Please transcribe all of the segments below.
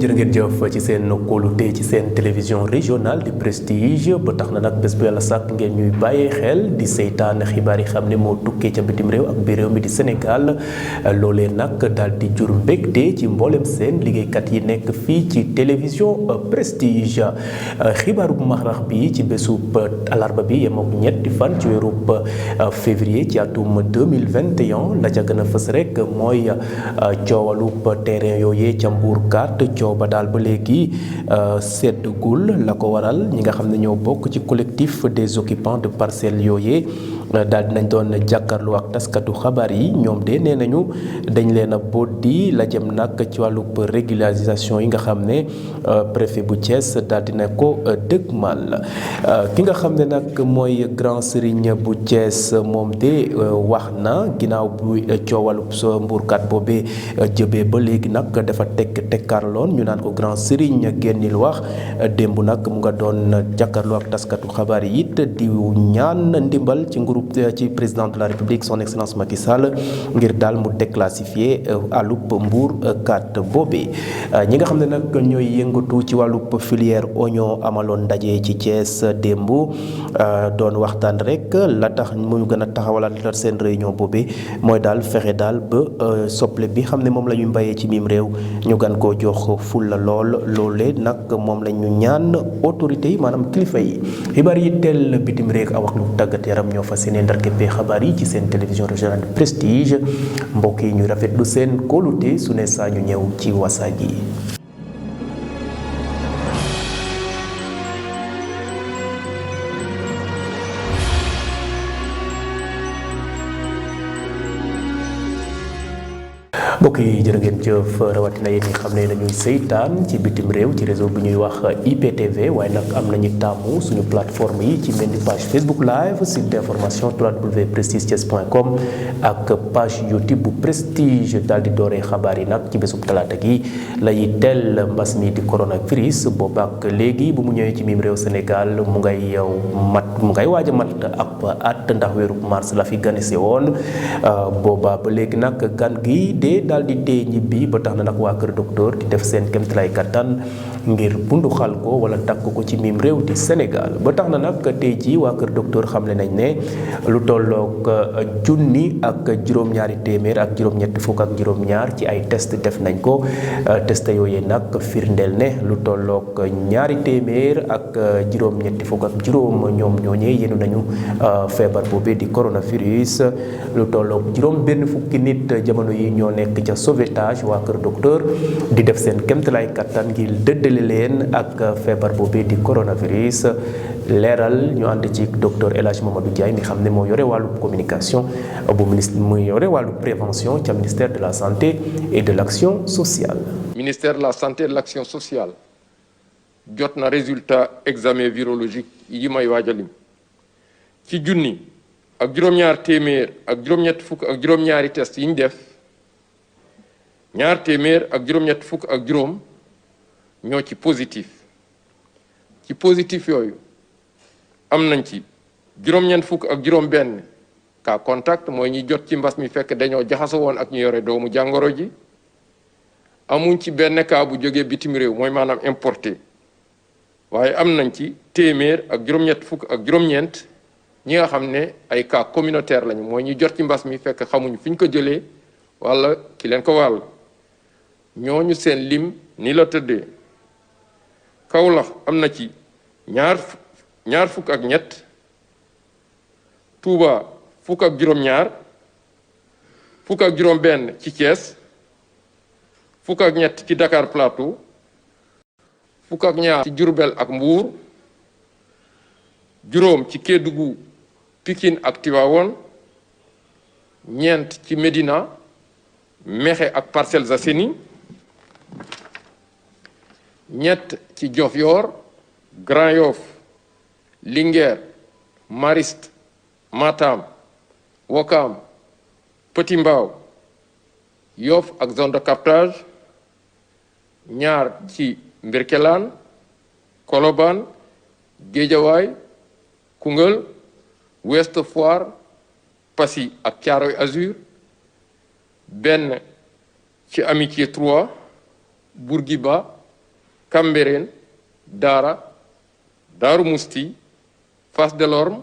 jërë ngeen jëf ci seen kóolute ci seen télévision régionale di prestige ba tax na nag bés bu yàlla sàkk ngeen ñuy bàyyee xel di seytaan xibaar yi xam ne moo tukkee ca bitim réew ak biir réew mi di Sénégal loolee nag daal di jur mbégte ci mboolem seen liggéeykat yi nekk fii ci télévision prestige xibaaru maxrax bi ci bésub alarba bi yemook ñetti fan ci weerub février ci atum 2021 la ca gën a fës rek mooy coowalub terrain yooyee ca Mbourkat coow ba daal ba léegi seddgul la ko waral ñi nga xam ne ñoo bokk ci collectif des occupants de parcelles yooyee daal dinañ doon jàkkaarloo ak taskatu xabaar yi ñoom de nee nañu dañ leen a boddi la jëm nag ci wàllub régularisation yi nga xam ne préfet bu Thiès daal dina ko dëgmal ki nga xam ne nag mooy grand serigne bu Thiès moom de wax na ginnaaw bu coowalub Mbourkat boobee jëbee ba léegi nag dafa tekkaarloon ñu naan ko grand serigne génnil wax démb nag mu nga doon jàkkaarloo ak taskatu xabaar yi it di ñaan ndimbal ci groupe ci président de la république son excellence Macky Sall ngir daal mu déclassifier àllub Mbourkat boobee ñi nga xam ne nag ñooy yëngatu ci wàllub filière oignon amaloon ndaje ci Thiès démb doon waxtaan rek la tax mu gën a taxawalaat seen réunion boobee mooy daal fexe daal ba soble bi xam ne moom la ñuy mbayee ci miim réew ñu gan koo jox fulla lool loolee nag moom la ñu ñaan autorité yi maanaam kilifa yi xibaar yi teel bitim réew ak wax lu tàggat yaram ñoo fas yéene ndar képpee xabaar yi ci seen télévision régionale de prestige mbokk yi ñu rafetlu seen kóolute su ne saa ñu ñëw ci Wassare. mbokk yi jërë ngeen jëf rawatina yéen ñi xam ne dañuy seytaan ci bitim réew ci réseau bi ñuy wax IPTV waaye nag am nañu taamu suñu plateforme yi ci mel ni page Facebook live site d'information www.prestigethies.com ak page YouTube bu prestige daal di dooree xabaar yi nag ci bésub talaata gi lay teel mbas mi di coronavirus boobu ak léegi bu mu ñëwee ci miim réew Sénégal mu ngay waaj a mat ab at ndax weeru mars la fi ganese woon booba ba léegi nag gan gi de daal di dee ñibbi ba tax na nag waa kër docteur di def seen kéemtalaay kattan ngir bundu xal ko wala takk ko ci miim réew di Sénégal ba tax na nag tey jii waa kër docteur xamle nañ ne lu tollook junni ak juróom-ñaari téeméer ak juróom-ñetti fukk ak juróom-ñaar ci ay test def nañ ko test yooyu nag firndeel ne lu tollook ñaari téeméer ak juróom-ñetti fukk ak juróom ñoom ñooñee yéenu nañu feebar boobee di coronavirus lu tollook juróom benn fukki nit jamono yi ñoo nekk ca sauvetage waa kër docteur di def seen kéemtalaay kattan ngir dëddale leen ak feebar boobee di coronavirus leeral ñu ànd ci docteur El Hadj Mamadou Ndiaye mi xam ne moo yore wàllu communication bu ministre mu yore wàllu prévention ca ministère de la santé et de l'action sociale. ministère de la santé et de l'action sociale jot na résultat examen virologique yi may waaj a lim ci junni ak juróom-ñaar téeméer ak juróom-ñett fukk ak juróom-ñaari test yi ñu def ñaar téeméer ak juróom-ñett fukk ak juróom ñoo ci positif yooyu am nañ ci juróom-ñeent fukk ak juróom-benn cas contact mooy ñi jot ci mbas mi fekk dañoo jaxasoo woon ak ñu yore doomu jàngoro ji amuñ ci benn cas bu jógee bitim réew mooy maanaam importé waaye am nañ ci téeméer ak juróom-ñett fukk ak juróom-ñeent ñi nga xam ne ay cas communautaire lañu mooy ñi jot ci mbas mi fekk xamuñ fi ñu ko jëlee walla ki leen ko wàll ñooñu seen lim ni la tëddee Kaolack am na ci ñaar fukk ak ñett Touba fukk ak juróom-ñaar fukk ak juróom-benn ci Thiès fukk ak ñett ci Dakar Plateau fukk ak ñaar ci Diourbel ak Mbour juróom ci Kédougou Pikine ak Tivaouane ñeent ci Médina Mékhé ak Parcelles Assainies ñett ci Diofior Grand Yoff Linguère Mariste Matam Ouakam Petit Mbao Yoff ak zone de captage ñaar ci Mbirkelane Colobane Guédiawaye Koungheul Ouest Foire Passy ak Thiaroye Azur benn ci Amitié 3 Bourguiba Cambérène Dara Darou Mousti Fass Delorme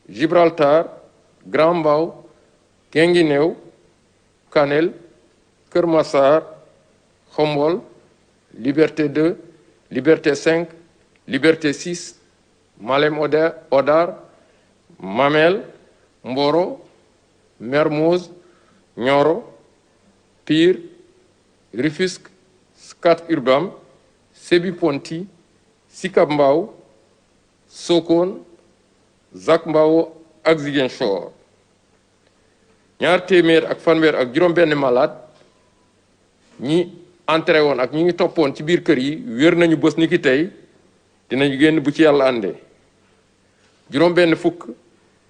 Gibraltar Grand Mbao Guinguinéo Kanel Keur Massar Khombol Liberté 2 Liberté 5 Liberté 6 Malem Hodar Mamel Mboro Mermoz Nioro Pire Rufisque Scat Urbam Sébi Ponty Sicap Mbao Sokone Zac Mbao ak Ziguinchor ñaar téeméer ak fanweer ak juróom-benn malade ñi entré woon ak ñi ngi toppoon ci biir kër yi wér nañu bés ni ki tey dinañu génn bu ci yàlla àndee juróom-benn fukk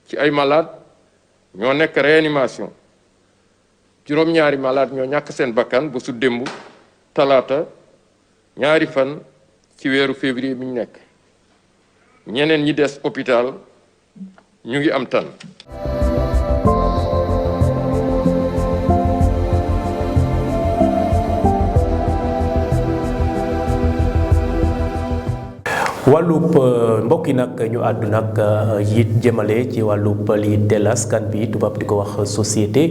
ci ay malade ñoo nekk réanimation juróom-ñaari malade ñoo ñàkk seen bakkan ba su démb talaata ñaari fan ci weeru février bi ñu nekk ñeneen ñi des hôpital ñu ngi am tan wàllub mbokk yi nag ñu àddu nag it jëmale ci wàllub lii del askan bi tubaab di ko wax société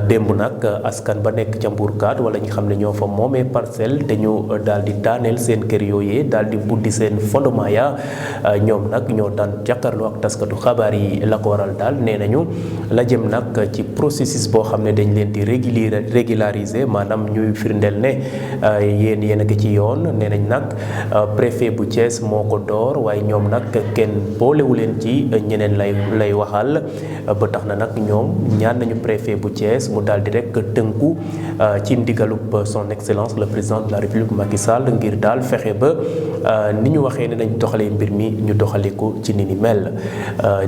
démb nag askan ba nekk ca Mbourkat wala ñi xam ne ñoo fa moomee parcelle te ñu daal di daaneel seen kër yooyee daal di buddi seen fondement ya ñoom nag ñoo daan jàkkaarloo ak taskatu xabaar yi la ko waral daal nee nañu la jëm nag ci processus boo xam ne dañ leen di régulariser maanaam ñuy firndeel ne yéen a ngi ci yoon nee nañ nag préfet bu Thiès moo ko door waaye ñoom nag kenn boolewu leen ci ñeneen lay waxal ba tax na nag ñoom ñaan nañu préfet bu Thiès mu daal di rek tënku ci ndigalub son excellence le président de la république Macky Sall ngir daal fexe ba ni ñu waxee ne nañ doxalee mbir mi ñu doxalee ko ci ni ni mel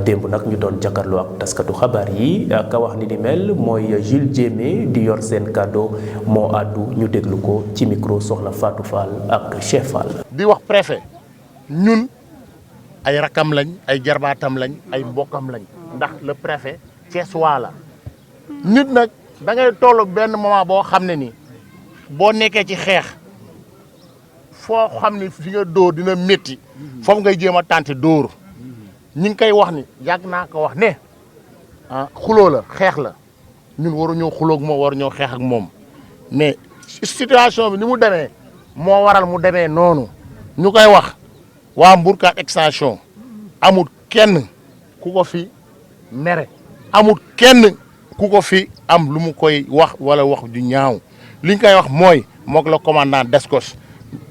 démb nag ñu doon jàkkaarloo ak taskatu xabaar yi ka wax ni ni mel mooy Jules Diémé di yor seen kàddu moo àddu ñu déglu ko ci micro soxna Fatou Fall ak Cheikh Fall. di wax préfet ñun ay rakam lañ ay jarbaatam lañ ay mbokkam lañ ndax le préfet Thiessois la nit nag da ngay toll benn moment boo xam ne ni boo nekkee ci xeex foo xam ni fi nga dóor dina métti foofu ngay jéem a tànte dóor ñi ngi koy wax ni yàgg naa ko wax ne xuloo la xeex la ñun waruñoo xuloog moom waruñoo xeex ak moom mais situation bi ni mu demee moo waral mu demee noonu ñu koy wax waa Mbourkat extension amul kenn ku ko fi mere amul kenn ku ko fi am lu mu koy wax wala wax ju ñaaw li ñu koy wax mooy moog la commandant Descos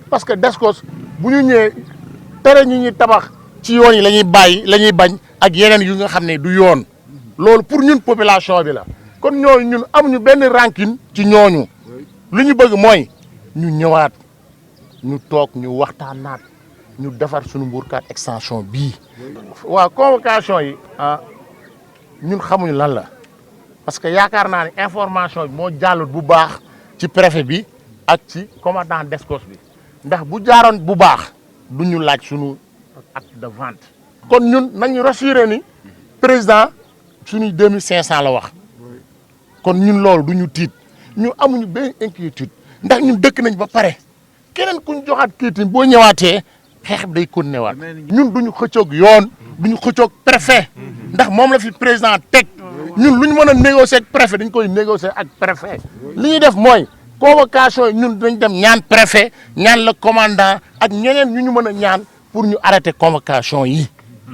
parce que Descos bu ñu ñëwee tere ñu ñuy tabax ci yoon yi la ñuy bàyyi la ñuy bañ ak yeneen yu nga xam ne du yoon loolu pour ñun population bi la kon ñooñu ñun amuñu benn rancune ci ñooñu lu ñu bëgg mooy ñu ñëwaat ñu toog ñu waxtaanaat ñu defar suñu Mbourkat extension bii. waaw convocation yi ñun xamuñu lan la parce que yaakaar naa ne information bi moo jàllut bu baax ci préfet bi ak ci commandant Descos bi ndax bu jaaroon bu baax du ñu laaj suñu acte de vente. kon ñun nañu rassuré ni président suñuy 2500 la wax kon ñun loolu du ñu tiit ñu amuñu benn inquiétude ndax ñun dëkk nañ ba pare keneen ku ñu joxaat kiitin boo ñëwaatee xeex bi day continué waat ñun duñu xëccoog yoon duñu xëccoog préfet ndax moom la fi président teg ñun lu ñu mën a négocier ak préfet dañ koy négocier ak préfet li ñuy def mooy convocation yi ñun dañ dem ñaan préfet ñaan le commandant ak ñeneen ñu mën a ñaan pour ñu arrêter convocation yi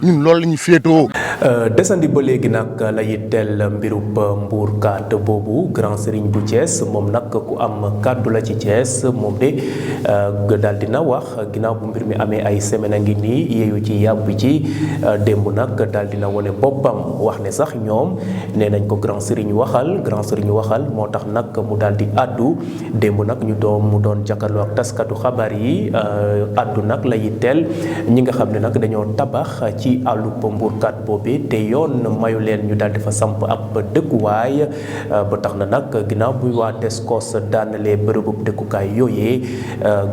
ñun loolu la ñu féetoo. desandi ba léegi nag la yitteel mbirub Mbourkat boobu grand serigne bu Thiès moom nag ku am kàddu la ci Thiès moom de daal dina wax ginnaaw bu mbir mi amee ay semaine a ngi nii yeeyu ci yàbbu ci démb nag daal dina wane boppam wax ne sax ñoom nee nañ ko grand serigne waxal moo tax nag mu daal di addu démb nag mu doon jàkkaarloo ak taskatu xabaar yi addu nag la yitteel ñi nga xam ne nag dañoo tabax ci àllub Mbourkat boobu taalibe te yoon mayu leen ñu daal di fa samp ab dëkkuwaay ba tax na nag ginnaaw bu waa Descos daanalee bërëbu dëkkukaay yooyee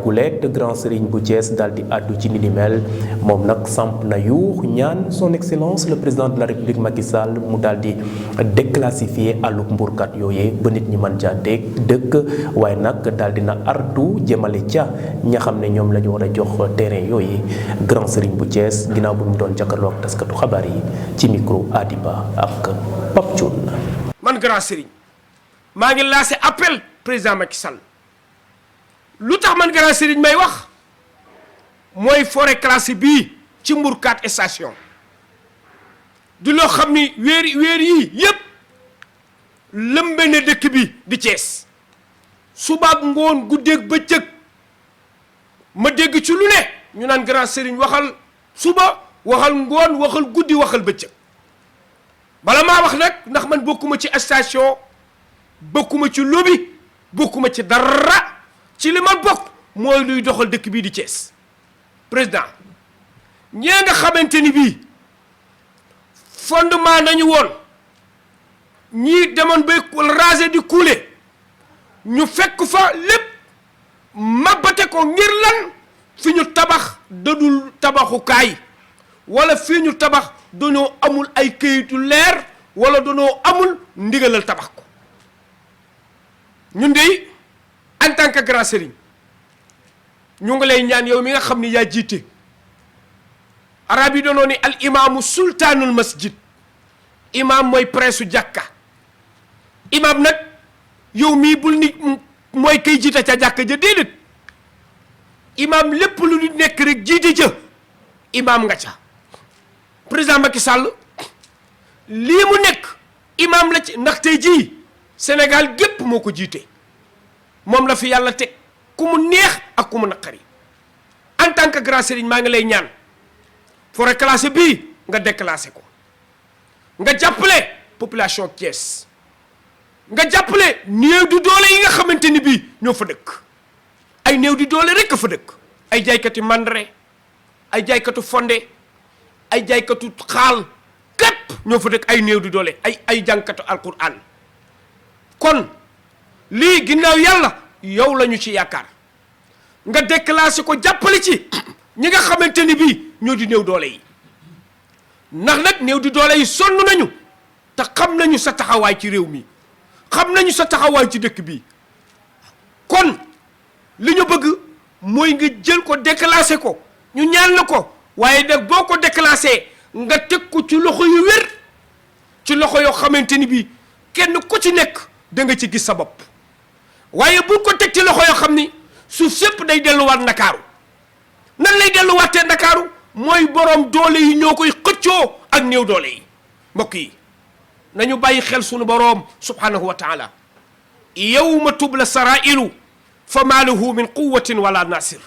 gulet grand serigne bu Thiès daal di àddu ci ni mel moom nag samp na yuux ñaan son excellence le président de la république Macky Sall mu daal di déclassifier àllub mburkat yooyee ba nit ñi mën caa dëkk waaye nag daal dina artu jëmale ca ña xam ne ñoom la ñu war a jox terrain yooyu grand serigne bu Thiès ginnaaw bu mu doon jàkkaarloo ak taskatu xabaar yi ci micro Adiba ak Pape Thioune. man grand serigne maa ngi lancé appel président Macky Sall lu tax man grand serigne may wax mooy forêt classée bii ci Mbourkat station du loo xam ni weer yii yëpp lëmbe na dëkk bi di Thiès subaak ngoon guddeeg bëccëg ma dégg ci lu ne ñu naan grand serigne waxal suba waxal ngoon waxal guddi waxal bëccëg bala maa wax nag ndax man bokkuma ci station bokkuma ci lobby bokkuma ci dara ci li ma bokk mooy luy doxal dëkk bii di Thiès président ñee nga xamante ni bii fondement nañu woon ñii demoon bay raser di couler ñu fekk fa lépp mabbate ko ngir lan fi ñu tabax dadul tabaxukaay wala fi ñu tabax dañoo amul ay këyitu leer wala dañoo amul ndigalal tabax ko ñun de en tant que grand serigne ñu ngi lay ñaan yow mi nga xam ni yaa jiite arab yi doonoo ni al imaamu sultaanul masjid imaam mooy prince jàkka imaam nag yow mii bul ni mooy kay jiite ca jàkka ja déedéet imaam lépp lu di nekk rek jiite ja imaam nga ca président Macky Sall lii mu nekk imaam la ci ndax tey jii Sénégal gépp moo ko jiite moom la fi yàlla teg ku mu neex ak ku mu naqari en tant que grand serigne maa ngi lay ñaan forêt classée bii nga déclassé ko nga jàppale population Thiès nga jàppale néew di doole yi nga xamante ni bii ñoo fa dëkk ay néew di doole rek a fa dëkk ay jaaykati mandre ay jaaykatu fonde ay jaaykatu xaal képp ñoo fa dëkk ay néew di doole ay jànkatu alquran kon lii ginnaaw yàlla yow la ñu ci yaakaar nga déclassé ko jàppale ci ñi nga xamante ni bii ñoo di néew doole yi ndax nag néew di doole yi sonn nañu te xam nañu sa taxawaay ci réew mi xam nañu sa taxawaay ci dëkk bi kon li ñu bëgg mooy nga jël ko déclassé ko ñu ñaan la ko waaye nag boo ko déclassé nga teg ko ci loxo yu wér ci loxo yoo xamante ni bii kenn ku ci nekk da nga ci gis sa bopp waaye bu ko teg ci loxo yoo xam ni suuf sépp day delluwaat ndakaaru nan lay delluwaatee ndakaaru mooy borom doole yi ñoo koy xëccoo ak néew doole yi mbokk yi nañu bàyyi xel sunu boroom subhanahu wa taala yawma tubla sarairu fa maa lahu min quwatin wala nasir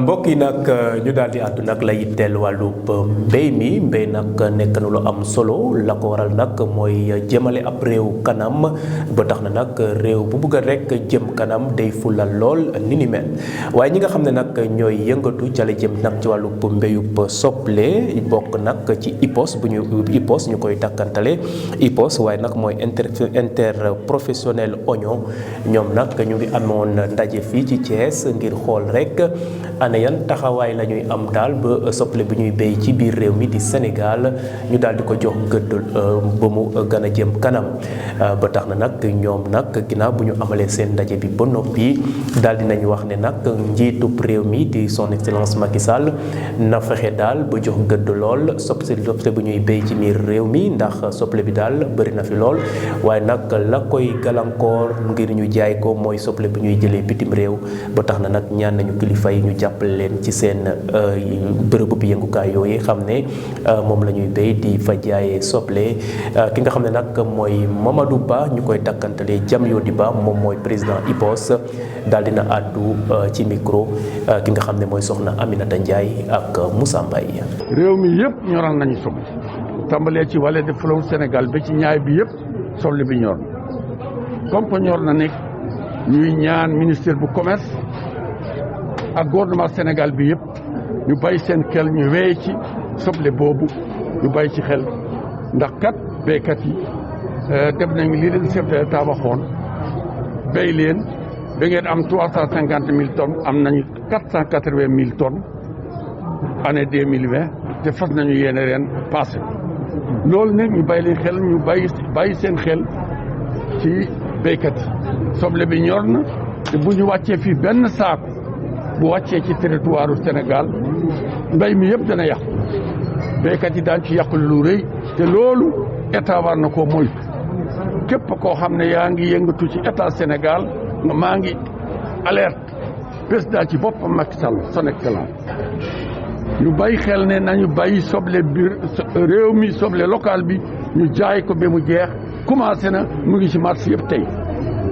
mbokk yi nag ñu daal di àddu nag la yitteel wàllub mbéy mi mbéy nag nekk na lu am solo la ko waral nag mooy jëmale ab réew kanam ba tax na nag réew bu bugg a rek jëm kanam day fulal lool ni ni mel waaye ñi nga xam ne nag ñooy yëngatu ca la jëm nag ci wàllub mbéyub soble bokk nag ci IPOS bu ñu IPOS ñu koy takkantale IPOS waaye nag mooy interprofessionnel oignon ñoom nag ñu ngi amoon ndaje fii ci Thiès ngir xool rek ana yan taxawaay la ñuy am daal ba soble bu ñuy béy ci biir réew mi di Sénégal ñu daal di ko jox gëdd ba mu gën a jëm kanam ba tax na nag ñoom nag ginnaaw bu ñu amalee seen ndaje bi ba noppi daal di nañu wax ne nag njiitub réew mi di son excellence Macky Sall na fexe daal ba jox gëdd lool soble bu ñuy béy ci biir réew mi ndax soble bi daal bëri na fi lool waaye nag la koy gàllankoor ngir ñu jaay ko mooy soble bu ñuy jëlee bitim réew ba tax na nag ñaan nañu kilifa yi ñu jàppale leen ci seen bërëbu bi yëngukaay yooyu xam ne moom la ñuy béy di fa jaayee soble ki nga xam ne nag mooy Mamadou Ba ñu koy dakkantalee Jamyodi Ba moom mooy président IPOS daal dina àddu ci micro ki nga xam ne mooy soxna Aminata Ndiaye ak Moussa Mbaye. réew mi yëpp ñoral nañu soble tàmbalee ci vallée de fleuve Sénégal ba ci ñaay bi yëpp soble bi ñor comme que ñor na nekk ñuy ñaan ministère bu commerce ak gouvernement Sénégal bi yëpp ñu bàyyi seen xel ñu wéy ci soble boobu ñu bàyyi ci xel ndax kat béykat yi def nañ lii leen chef de l'État waxoon béy leen ba ngeen am 350 000 tonnes am nañu 480 000 tonnes année 2020 te fas nañu yéene ren passé loolu nag ñu bàyyi leen xel ñu bàyyi seen xel ci béykat yi soble bi ñor na te bu ñu wàccee fii benn saako bu wàccee ci territoire Sénégal mbéy mi yëpp dana yàqu béykat yi daan ci yàqu lu rëy te loolu état war na koo moytu képp koo xam ne yaa ngi yëngatu ci état Sénégal maa ngi alerte président ci boppam Macky Sall son excellence ñu bàyyi xel ne nañu bàyyi soble biir réew mi soble local bi ñu jaay ko ba mu jeex commencé na mu ngi ci marché yëpp tey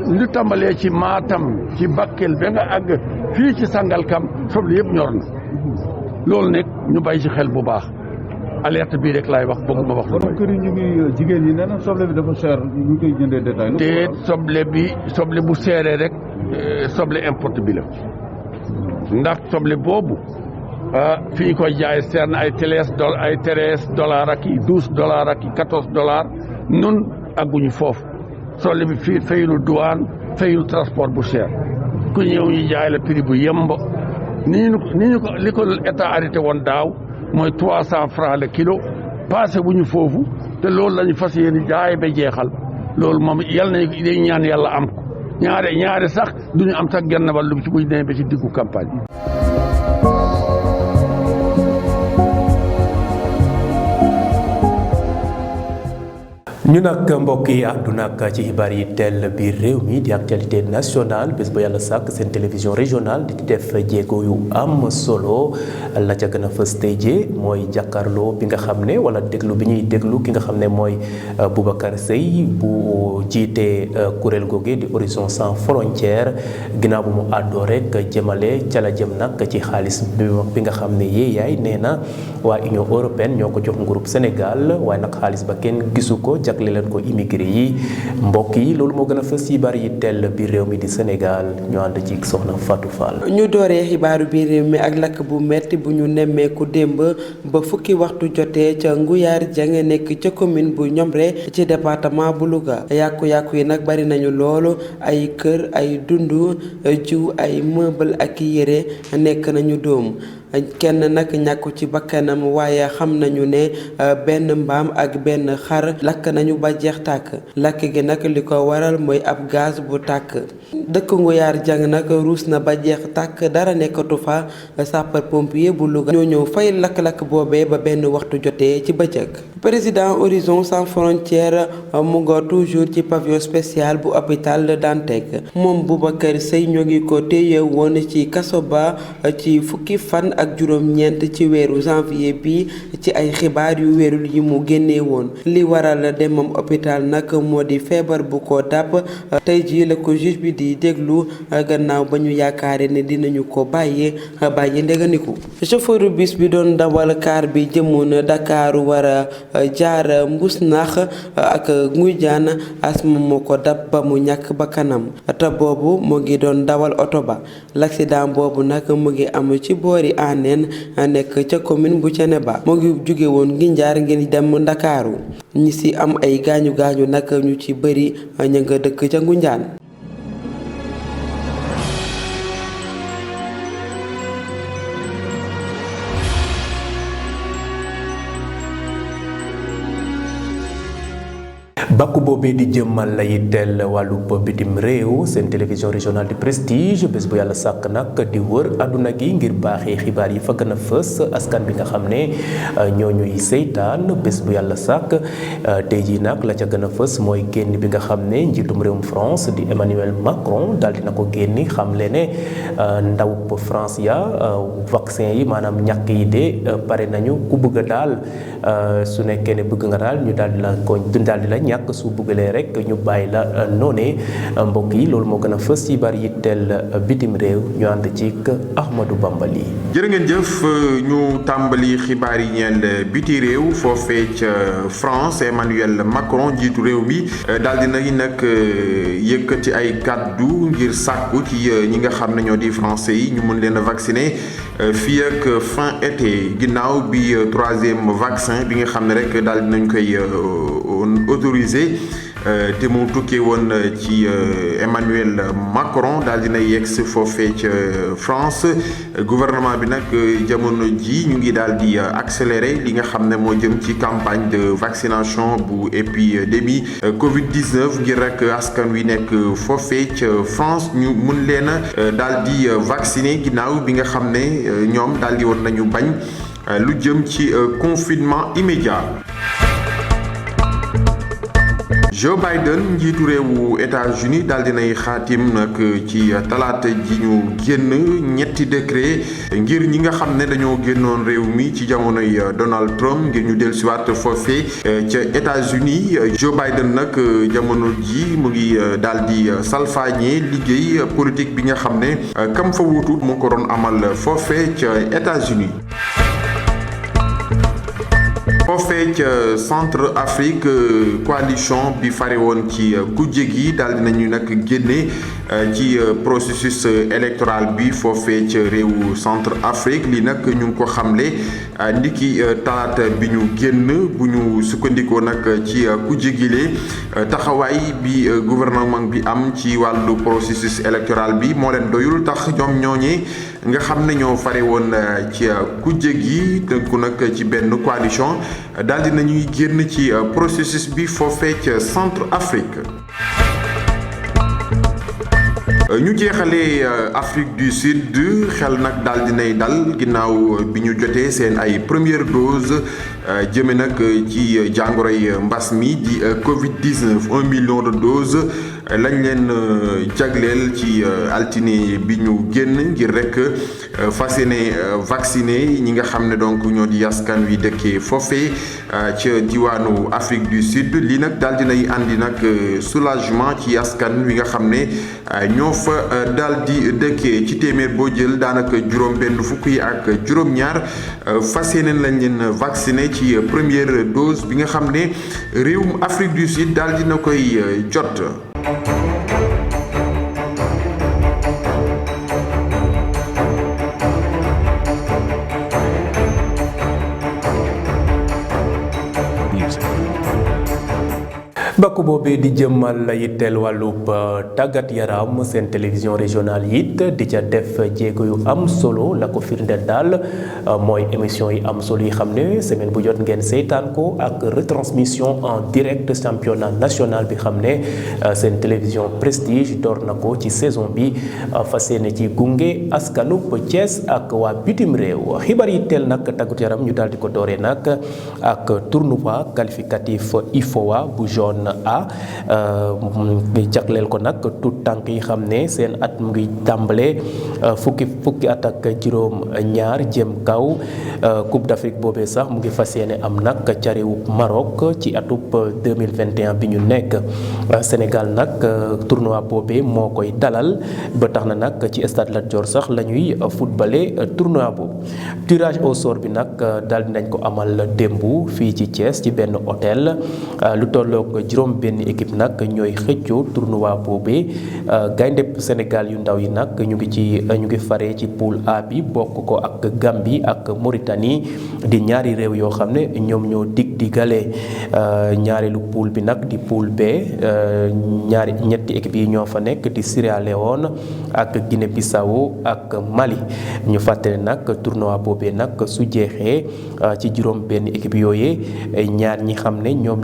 lu tàmbalee ci Matam ci Bakel ba nga àgg fii ci Sangalkam soble yëpp ñor na loolu nag ñu bàyyi ci xel bu baax alerte bii rek laay wax bëgguma wax lu kër yi ñu ngi jigéen ñi nee na soble bi dafa cher ñu koy jëndee détail te soble bu seeree rek soble importe bi la ndax soble boobu fi ñu koy jaay seer na ay $13 ak i $12 ak i $14 nun agguñu foofu soble bi fii fayunu douane fayunu transport bu cher ku ñëw ñu jaay la prix bu yemb ni ñu ko li ko état arrêté woon daaw mooy 300 francs le kilo passé bu ñu foofu te loolu la ñu fas yéene jaay ba jeexal loolu moom yàlla nañu day ñaan yàlla am ko ñaare sax duñu am sax genn wàllu ci buñ demee ba ci diggu campagne ñu nag mbokk yi àdduna ak ci xibaar yi teel biir réew mi di actualité nationale bés ba yàlla sàkk seen télévision régionale di def jéego yu am solo la ca gën a fës tey jii mooy jàkkaarloo bi nga xam ne wala déglu bi ñuy déglu ki nga xam ne mooy Boubacar Seye bu jiitee kuréel googe di Horizon Sans Frontières ginnaaw bu mu àddoo rek jëmale ca la jëm nag ci xaalis bi nga xam ne yaay nee na waa Union européenne ñoo ko jox nguurub Sénégal waaye nag xaalis ba kenn gisu ko jagle leen ko immigré yi mbokk yi loolu moo gën a fës xibaar yi teel biir réew mi di Sénégal ñu ànd ci soxna Fatou Fall. ñu dooree xibaaru biir réew mi ak lakk bu metti bu ñu nemmeeku démb ba fukki waxtu jotee ca Nguyar Dieng nekk ca commune bu Ñomre ci département bu Louga yàqu-yàqu yi nag bari nañu loolu ay kër ay dundu jiw ay meuble ak yére nekk nañu doom kenn nag ñàkku ci bakkanam waaye xam nañu ne benn mbaam ak benn xar lakk nañu ba jeex tàkk lakk gi nag li ko waral mooy ab gaz bu tàkk dëkk Nguyar Dieng nag ruus na ba jeex tàkk dara nekkatu fa sapeur pompier bu Louga ñoo ñëw fay lakk-lakk boobee ba benn waxtu jotee ci bëccëg président Horizon Sans Frontières mu nga toujours ci pavillon spécial bu hôpital de Dantec moom Boubacar Seye ñoo ngi ko téye woon ci kaso ba ci fukki fan ak juróom-ñeent ci weeru janvier bi ci ay xibaar yu wérul yi mu génnee woon li waral demam hôpital nag moo di feebar bu ko dàpp tey jii la ko juge bi di déglu gannaaw ba ñu yaakaare ne dinañu ko bàyyi ndeganiku chauffeur bis bi doon dawal kaar bi jëmoon Dakar war a jaar Mbousnakh ak Ngoundiane asma moo ko dab ba mu ñàkk bakkanam te boobu mu ngi doon dawal oto ba l'accident boobu nag mu ngi am ci boori Aneen nekk ca commune bu Thiénaba mu ngi jóge woon Ngindiar ngir dem Ndakaaru ñi ci am ay gaañu nag ñu ci bëri ña nga dëkk ca Ngoundiane. bakku boobee di jëmmal lay teel wàllu bitim réew seen télévision régionale de prestige bés bu yàlla sàkk nag di wër àdduna gi ngir baaxee xibaar yi fa gën a fës askan bi nga xam ne ñoo ñuy seytaan bés bu yàlla sàkk tey jii nag la ca gën a fës mooy génn bi nga xam ne njiitum réewum France di Emmanuel Macron daal dina ko génni xamle ne ndaw France ya vaccin yi maanaam ñàkk yi de pare nañu ku bëgg a daal su nekkee ne bëgg nga daal ñu daal di la ñàkk su buggalee rek ñu bàyyi la noonee mbokk yi loolu moo gën a fës ci bari yitteel bitim réew ñu ànd ci Ahmadou Bambali. jërë ngeen jëf ñu tàmbali xibaar yi ñeel biti réew foofee ca France Emmanuel Macron njiitu réew mi daal di nag yëkkati ay kàddu ngir sàkku ci ñi nga xam ne ñoo di français yi ñu mën leen a vacciner fii ak fin été ginnaaw bi troisième vaccin bi nga xam ne rek daal dinañ koy autorisé te mu tukkee woon ci Emmanuel Macron daal dina yegg si foofee ca France gouvernement bi nag jamono ji ñu ngi daal di accélérer li nga xam ne moo jëm ci campagne de vaccination bu épidémie Covid-19 ngir rek askan wi nekk foofee ca France ñu mun leen a daal di vacciner ginnaaw bi nga xam ne ñoom daal di woon nañu bañ lu jëm ci confinement immédiat. Joe Biden njiitu réewu États-Unis daal dinay xaatim nag ci talaata ji ñu génn ñetti décret ngir ñi nga xam ne dañoo génnoon réew mi ci jamonoy Donald Trump ngir ñu dellusiwaat foofee ca États-Unis Joe Biden nag jamono ji mu ngi daal di salfaañe liggéey politique bi nga xam ne kam fa wuutu mu ko doon amal foofee ca États-Unis. foofee ca centre Afrique coalition bi fare woon ci kujje gi daal dinañu nag génne ci processus électoral bi foofee ca réewu centre Afrique li nag ñu ngi ko xamle ndiki talaata bi ñu génn bu ñu sukkandikoo nag ci kujje gi le taxawaay bi gouvernement bi am ci wàllu processus électoral bi moo leen doyul tax ñoom ñooñee nga xam ne ñoo fare woon ci kujje gi tënku nag ci benn coalition daal di nañuy génn ci processus bi foofee ca centre Afrique. ñu jeexalee Afrique du Sud xel nag daal dinay dal ginnaaw bi ñu jotee seen ay première dose jëme nag ci jàngoroy mbas mi di Covid-19 1 million de doses lañ leen jagleel ci altine bi ñu génn ngir rek fas yéene vacciné ñi nga xam ne donc ñoo di askan wi dëkkee foofee ca diwaanu Afrique du Sud lii nag daal dinay andi nag soulagement ci askan wi nga xam ne ñoo fa daal di dëkkee ci téeméer boo jël daanaka juróom benn fukk yi ak juróom-ñaar fas yéene lañ leen vacciné ci première dose bi nga xam ne réewum Afrique du Sud daal dina koy jot. bakku boobee di jëmmal yitteel wàllub tàggat yaram seen télévision régionale it di ca def jéego yu am solo la ko firndeel daal mooy émission yi am solo yi xam ne semaine bu jot ngeen seytaan ko ak retransmission en direct championnat national bi xam ne seen télévision prestige door na ko ci saison bi fas yéene ci gunge askanub Thiès ak waa bitim réew xibaar yi teel nag tàggat yaram ñu daal di ko dooree nag ak tournoi qualificatif IFOA bu jaune A jagleel ko nag tout tànk yi xam ne seen at mu ngi tàmbalee fukki at ak juróom ñaar jëm kaw Coupe d'Afrique boobee sax mu ngi fas yéene am nag ca réewub Maroc ci atub 2021 bi ñu nekk Sénégal nag tournoi boobee moo koy dalal ba tax na nag ci stade Lat Dior sax la ñuy footballé tournoi boobu tirage au sort bi nag daal dinañ ko amal démb fii ci Thiès ci benn hôtel lu tolloog juróom benn équipe nag ñooy xëccoo tournoi boobee gaynde Sénégal yu ndaw yi nag ñu ngi faree ci poule A bi bokk ko ak Gambie ak Mauritanie di ñaari réew yoo xam ne ñoom ñoo digale ñaareelu poule bi nag di poule B ñetti équipe yi ñoo fa nekk di Sierra Leone ak Guinée Bissau ak Mali ñu fàttali nag tournoi boobee nag su jeexee ci juróom benn équipe yooyee ñaar ñi xam ne ñoom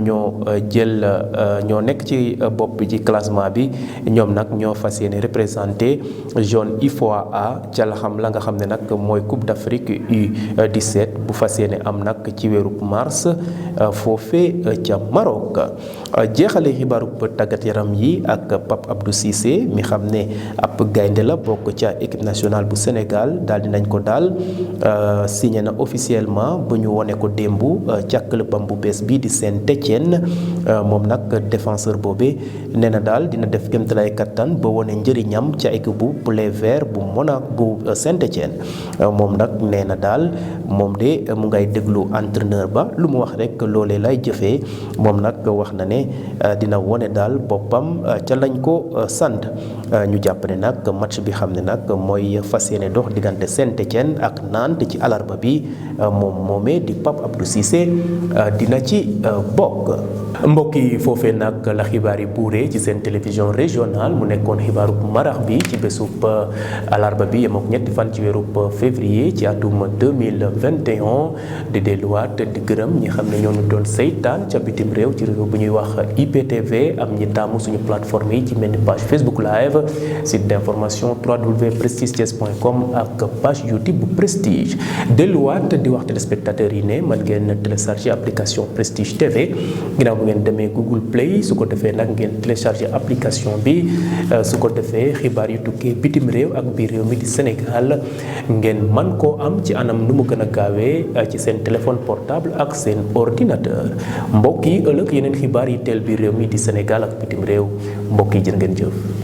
ñoo nekk ci bopp bi ci classement bi ñoom nag ñoo fas yéene représenté zone IFOA A ca la nga xam ne nag mooy Coupe d'Afrique U17 bu fas yéene am nag ci weeru mars foofee ca Maroc jeexale xibaaru tàggat yaram yi ak Pape Abdou Cissé mi xam ne ab gaynde la bokk ca équipe nationale bu Sénégal daal dinañ ko daal signé na officiellement bu ñu wone ko démb ca clubam bu bees bi di Saint-Étienne moom nag défenseur boobee nee na daal dina def kéemtalaay kattan ba wone njëriñam ca équipe bu bleu vert bu Monaco bu Saint-Étienne moom nag nee na daal moom de mu ngay déglu entraîneur ba lu mu wax rek loolee lay jëfee moom nag wax na ne dina wone daal boppam ca lañ ko sant ñu jàpp ne nag match bi xam ne nag mooy fas yéene dox diggante Saint-Étienne ak Nantes ci alarba bi moom moomee di Pape Abdou Cissé dina ci bokk. mbokk yi foofee nag la xibaar yi buuree ci seen télévision régionale mu nekkoon xibaaru marax bi ci bésub alarba bi yemook ñetti fan ci weerub février ci atum 2021 di delluwaat di gërëm ñi xam ne ñoo ñu doon seytaan ca bitim réew ci réew bu ñuy wax IPTV am ñi taamu suñu plateforme yi ci mel ni page Facebook live site d'information www.prestigethies.com ak page YouTube bu Prestige delluwaat di wax téléspectateurs yi ne man ngeen télécharger application Prestige TV ginnaaw bu ngeen demee Google Play su ko defee nag ngeen télécharger application bi su ko defee xibaar yu tukkee bitim réew ak biir réew mi di Sénégal ngeen man koo am ci anam nu mu gën a gaawee ci seen téléphone portable ak seen ordinateur mbokk yi ëllëg yeneen xibaar yi teel biir réew mi di Sénégal ak bitim réew mbokk yi jërë ngeen jëf.